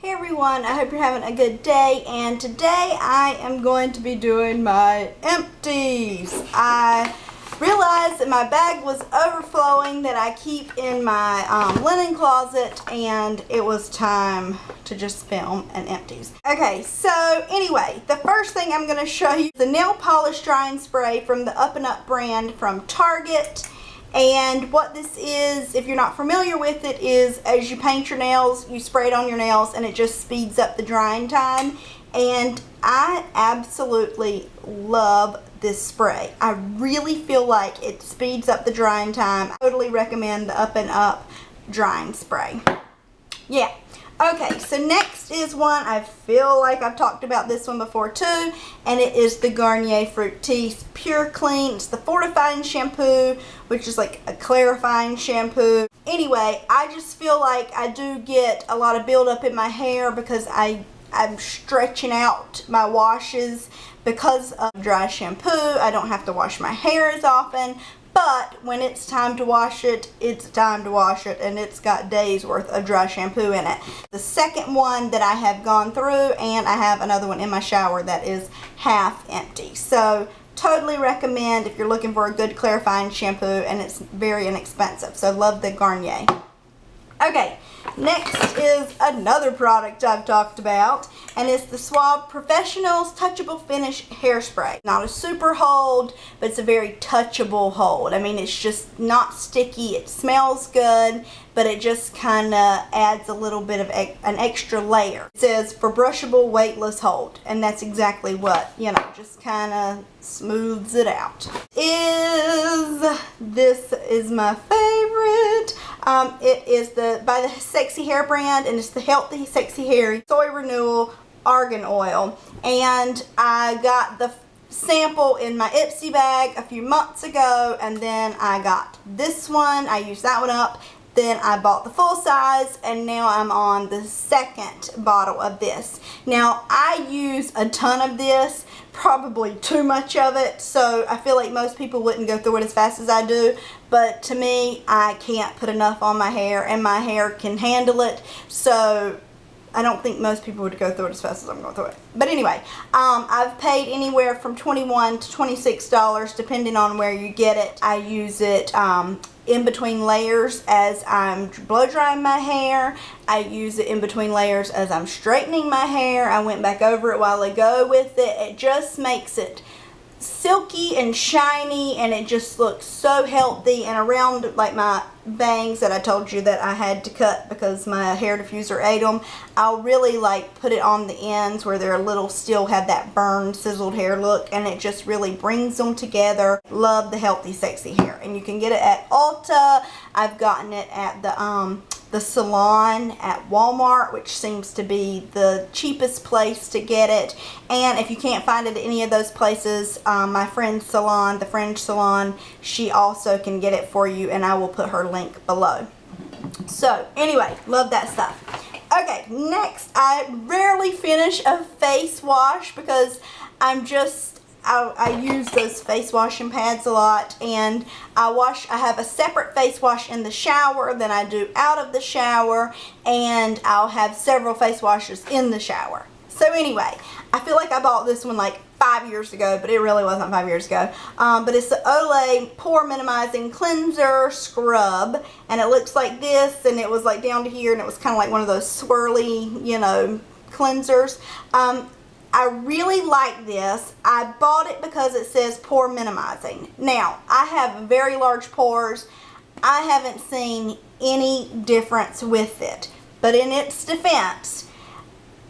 Hey everyone, I hope you're having a good day, and today I am going to be doing my empties. I realized that my bag was overflowing that I keep in my linen closet, and it was time to just film an empties. Okay, so anyway, the first thing I'm going to show you is the nail polish drying spray from the Up and Up brand from Target. And what this is, if you're not familiar with it, is as you paint your nails, you spray it on your nails and it just speeds up the drying time. And I absolutely love this spray. I really feel like it speeds up the drying time. I totally recommend the Up and Up drying spray. Yeah. Okay, so next is one, I feel like I've talked about this one before too, and it is the Garnier Fructis Pure Clean. It's the fortifying shampoo, which is like a clarifying shampoo. Anyway, I just feel like I do get a lot of buildup in my hair because I'm stretching out my washes. Because of dry shampoo, I don't have to wash my hair as often. But when it's time to wash it, it's time to wash it, and it's got days worth of dry shampoo in it. The second one that I have gone through, and I have another one in my shower that is half empty. So totally recommend if you're looking for a good clarifying shampoo, and it's very inexpensive. So love the Garnier. Okay, next is another product I've talked about, and it's the Suave Professionals Touchable Finish Hairspray. Not a super hold, but it's a very touchable hold. I mean, it's just not sticky. It smells good, but it just kind of adds a little bit of an extra layer. It says for brushable, weightless hold, and that's exactly what, you know, just kind of smooths it out. This is my favorite. It is by the Sexy Hair brand, and it's the Healthy Sexy Hair Soy Renewal Argan Oil. And I got the sample in my Ipsy bag a few months ago, and then I got this one. I used that one up. Then I bought the full size, and now I'm on the second bottle of this. Now, I use a ton of this, probably too much of it, so I feel like most people wouldn't go through it as fast as I do, but to me, I can't put enough on my hair, and my hair can handle it, so I don't think most people would go through it as fast as I'm going through it. But anyway, I've paid anywhere from $21 to $26 depending on where you get it. I use it in between layers as I'm blow drying my hair. I use it in between layers as I'm straightening my hair. I went back over it a while ago with it. It just makes it silky and shiny, and it just looks so healthy. And around like my bangs that I told you that I had to cut because my hair diffuser ate them, I'll really like put it on the ends where they're a little still have that burned sizzled hair look, and it just really brings them together. Love the Healthy Sexy Hair, and you can get it at Ulta. I've gotten it at the salon at Walmart, which seems to be the cheapest place to get it. And if you can't find it at any of those places, my friend's salon, the Fringe Salon, she also can get it for you, and I will put her link below. So anyway, love that stuff. Okay, next, I rarely finish a face wash because I use those face washing pads a lot, and I have a separate face wash in the shower than I do out of the shower, and I'll have several face washes in the shower. So anyway, I feel like I bought this one like 5 years ago, but it really wasn't 5 years ago. But it's the Olay Pore Minimizing Cleanser Scrub, and it looks like this, and it was like down to here, and it was kind of like one of those swirly, you know, cleansers. I really like this. I bought it because it says pore minimizing. Now, I have very large pores. I haven't seen any difference with it. But in its defense,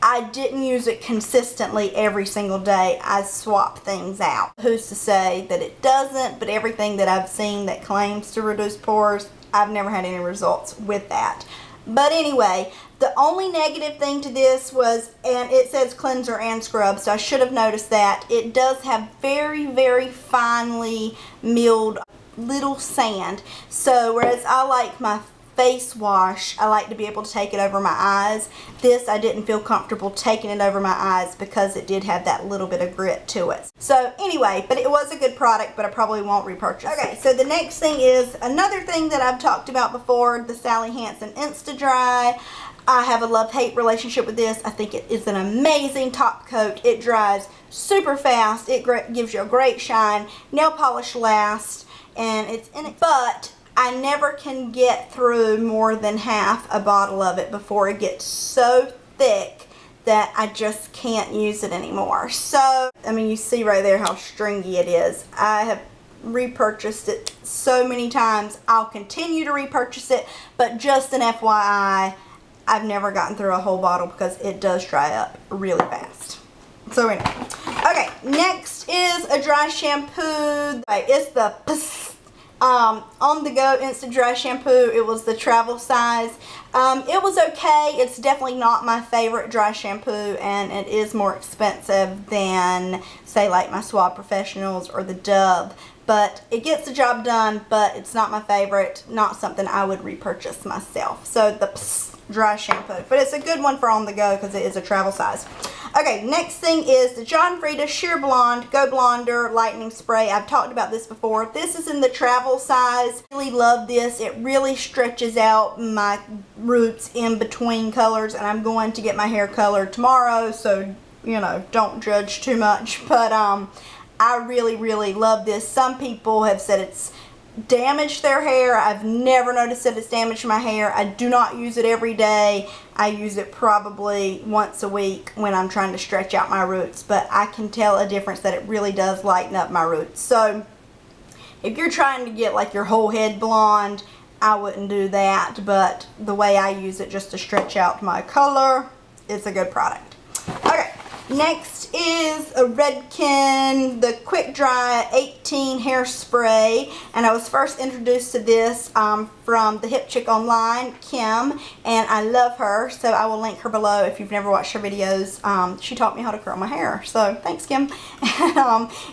I didn't use it consistently every single day. I swap things out. Who's to say that it doesn't? But everything that I've seen that claims to reduce pores, I've never had any results with that. But anyway, the only negative thing to this was, and it says cleanser and scrub, so I should have noticed that, it does have very, very finely milled little sand. So whereas I like my face wash, I like to be able to take it over my eyes. This, I didn't feel comfortable taking it over my eyes because it did have that little bit of grit to it. So anyway, but it was a good product, but I probably won't repurchase it. Okay, so the next thing is another thing that I've talked about before, the Sally Hansen Insta Dry. I have a love-hate relationship with this. I think it is an amazing top coat. It dries super fast. It gives you a great shine. Nail polish lasts, and it's in it. But I never can get through more than half a bottle of it before it gets so thick that I just can't use it anymore. So, I mean, you see right there how stringy it is. I have repurchased it so many times. I'll continue to repurchase it, but just an FYI, I've never gotten through a whole bottle because it does dry up really fast. So anyway, okay, next is a dry shampoo. It's the On The Go Instant Dry Shampoo. It was the travel size. It was okay. It's definitely not my favorite dry shampoo, and it is more expensive than, say, like my Suave Professionals or the Dove. But it gets the job done, but it's not my favorite. Not something I would repurchase myself. So the dry shampoo. But it's a good one for On The Go because it is a travel size. Okay, next thing is the John Frieda Sheer Blonde Go Blonder Lightning Spray. I've talked about this before. This is in the travel size. I really love this. It really stretches out my roots in between colors, and I'm going to get my hair colored tomorrow, so, you know, don't judge too much. But I really, really love this. Some people have said it's damaged their hair. I've never noticed that it's damaged my hair. I do not use it every day. I use it probably once a week when I'm trying to stretch out my roots, but I can tell a difference that it really does lighten up my roots. So if you're trying to get like your whole head blonde, I wouldn't do that, but the way I use it just to stretch out my color, it's a good product. Okay, next is a Redken, the Quick Dry 18 Hairspray, and I was first introduced to this from TheHipChickOnline, Kim, and I love her, so I will link her below if you've never watched her videos. She taught me how to curl my hair, so thanks, Kim.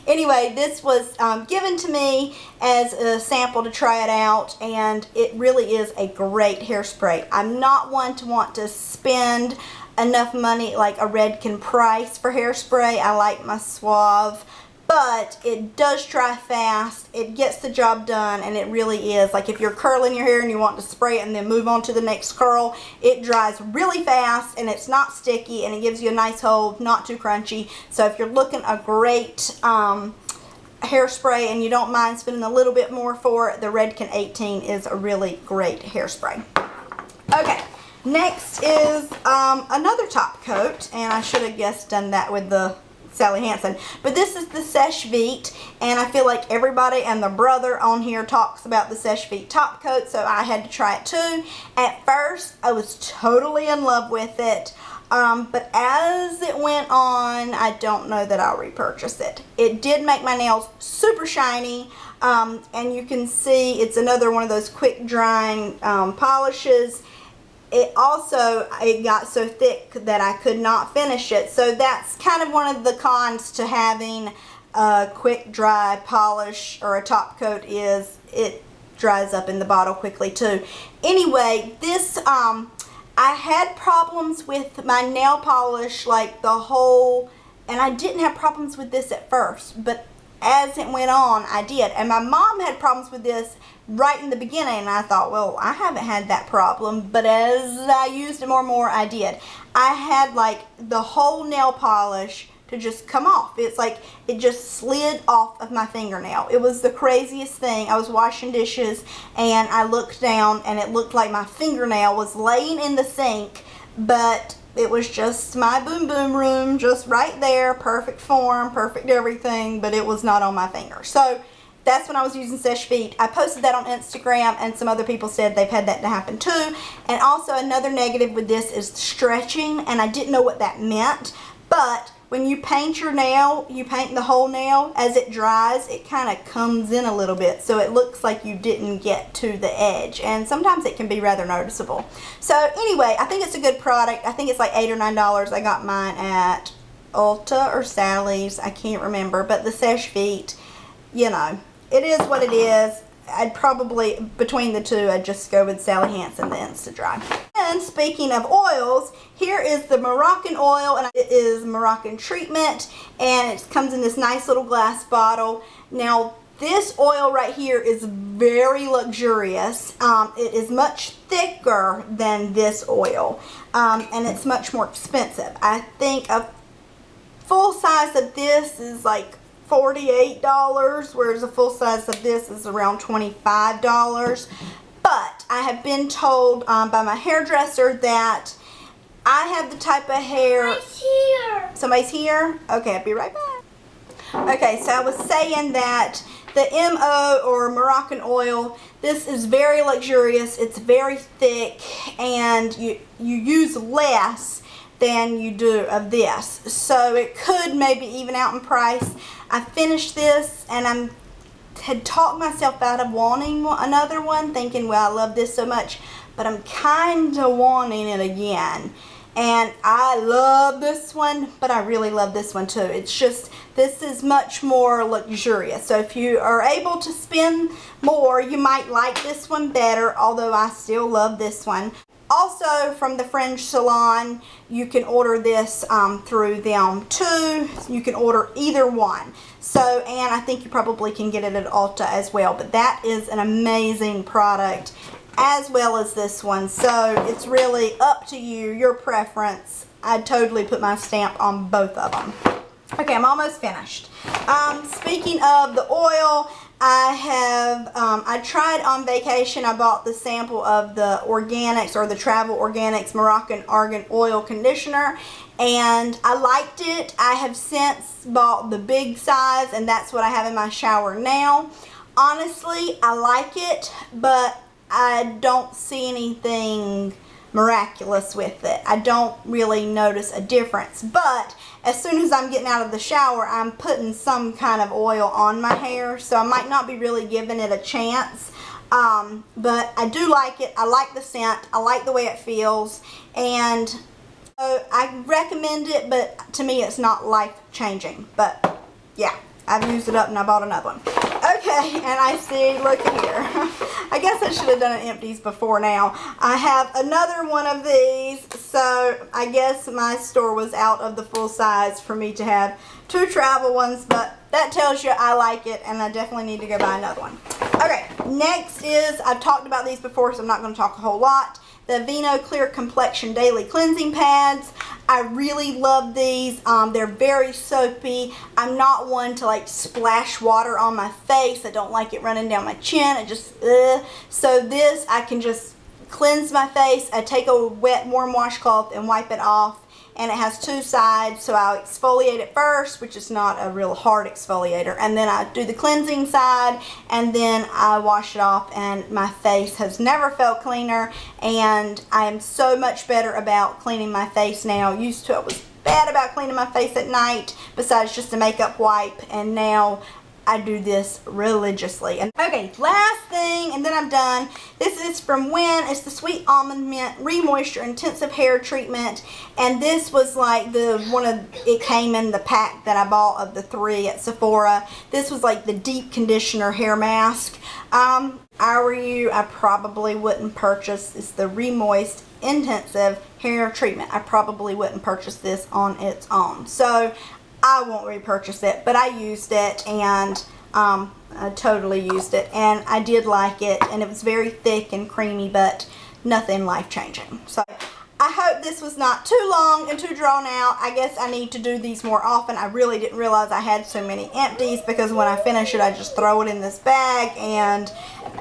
Anyway, this was given to me as a sample to try it out, and it really is a great hairspray. I'm not one to want to spend enough money like a Redken price for hairspray. I like my Suave, but it does dry fast. It gets the job done, and it really is like if you're curling your hair and you want to spray it and then move on to the next curl, it dries really fast, and it's not sticky, and it gives you a nice hold, not too crunchy. So if you're looking a great hairspray and you don't mind spending a little bit more for it, the Redken 18 is a really great hairspray. Okay. Next is another top coat, and I should have guessed done that with the Sally Hansen, but this is the Seche Vite, and I feel like everybody and their brother on here talks about the Seche Vite top coat, so I had to try it too. At first, I was totally in love with it, but as it went on, I don't know that I'll repurchase it. It did make my nails super shiny, and you can see it's another one of those quick drying polishes. It got so thick that I could not finish it. So that's kind of one of the cons to having a quick dry polish or a top coat is it dries up in the bottle quickly too. Anyway, this, I had problems with my nail polish like the whole, and I didn't have problems with this at first, but as it went on, I did. And my mom had problems with this right in the beginning, and I thought, well, I haven't had that problem, but as I used it more and more, I did. I had like the whole nail polish to just come off. It's like it just slid off of my fingernail. It was the craziest thing. I was washing dishes, and I looked down, and it looked like my fingernail was laying in the sink, but it was just my boom boom room, just right there, perfect form, perfect everything, but it was not on my finger. So that's when I was using Seche Vite. I posted that on Instagram, and some other people said they've had that to happen too. And also another negative with this is stretching, and I didn't know what that meant, but when you paint your nail, you paint the whole nail, as it dries, it kind of comes in a little bit, so it looks like you didn't get to the edge, and sometimes it can be rather noticeable. So anyway, I think it's a good product. I think it's like $8 or $9. I got mine at Ulta or Sally's, I can't remember, but the Seche Vite, you know, it is what it is. I'd probably, between the two, I'd just go with Sally Hansen, the Insta Dry. And speaking of oils, here is the Moroccan oil, and it is Moroccan treatment, and it comes in this nice little glass bottle. Now, This oil right here is very luxurious. It is much thicker than this oil, and it's much more expensive. I think a full size of this is like $48, whereas a full size of this is around $25. But I have been told by my hairdresser that I have the type of hair. Somebody's here. Somebody's here? Okay, I'll be right back. Okay, so I was saying that the MO or Moroccan oil, this is very luxurious, it's very thick, and you use less than you do of this. So it could maybe even out in price. I finished this and I had talked myself out of wanting another one, thinking, well, I love this so much, but I'm kind of wanting it again. And I love this one, but I really love this one too. It's just, this is much more luxurious. So if you are able to spend more, you might like this one better, although I still love this one. Also, from the Fringe Salon, you can order this through them too. You can order either one. So, and I think you probably can get it at Ulta as well. But that is an amazing product, as well as this one. So it's really up to you, your preference. I'd totally put my stamp on both of them. Okay, I'm almost finished. Speaking of the oil, I tried on vacation, I bought the sample of the Organics or the Travel Organics Moroccan Argan Oil Conditioner, and I liked it. I have since bought the big size, and that's what I have in my shower now. Honestly, I like it, but I don't see anything miraculous with it. I don't really notice a difference, but as soon as I'm getting out of the shower, I'm putting some kind of oil on my hair, so I might not be really giving it a chance, but I do like it. I like the scent, I like the way it feels, and so I recommend it, but to me it's not life-changing. But yeah, I've used it up and I bought another one. Okay, and I see, look here. I guess I should have done an Empties before now. I have another one of these, so I guess my store was out of the full size for me to have two travel ones, but that tells you I like it, and I definitely need to go buy another one. Okay, next is, I've talked about these before, so I'm not going to talk a whole lot. The Vino Clear Complexion Daily Cleansing Pads. I really love these. They're very soapy. I'm not one to like splash water on my face. I don't like it running down my chin. It just, So this, I can just cleanse my face. I take a wet, warm washcloth and wipe it off. And it has two sides, so I'll exfoliate it first, which is not a real hard exfoliator, and then I do the cleansing side, and then I wash it off, and my face has never felt cleaner, and I am so much better about cleaning my face now. Used to, I was bad about cleaning my face at night, besides just a makeup wipe, and now I do this religiously. And okay, last thing, and then I'm done. This is from Win. It's the Sweet Almond Mint Re-Moisture Intensive Hair Treatment. And this was like it came in the pack that I bought of the 3 at Sephora. This was like the deep conditioner hair mask. I were you, I probably wouldn't purchase. It's the Re-Moist Intensive Hair Treatment. I probably wouldn't purchase this on its own. So I won't repurchase it, but I used it, and I totally used it, and I did like it, and it was very thick and creamy, but nothing life-changing. So I hope this was not too long and too drawn out. I guess I need to do these more often. I really didn't realize I had so many Empties, because when I finish it, I just throw it in this bag, and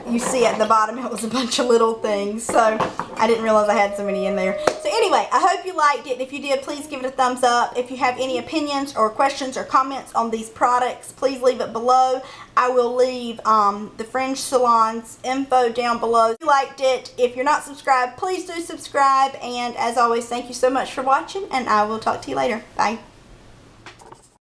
you see at the bottom it was a bunch of little things, so I didn't realize I had so many in there. So anyway, I hope you liked it. If you did, please give it a thumbs up. If you have any opinions or questions or comments on these products, please leave it below. I will leave the Fringe Salon's info down below. If you liked it, if you're not subscribed, please do subscribe, and as always, thank you so much for watching, and I will talk to you later. Bye.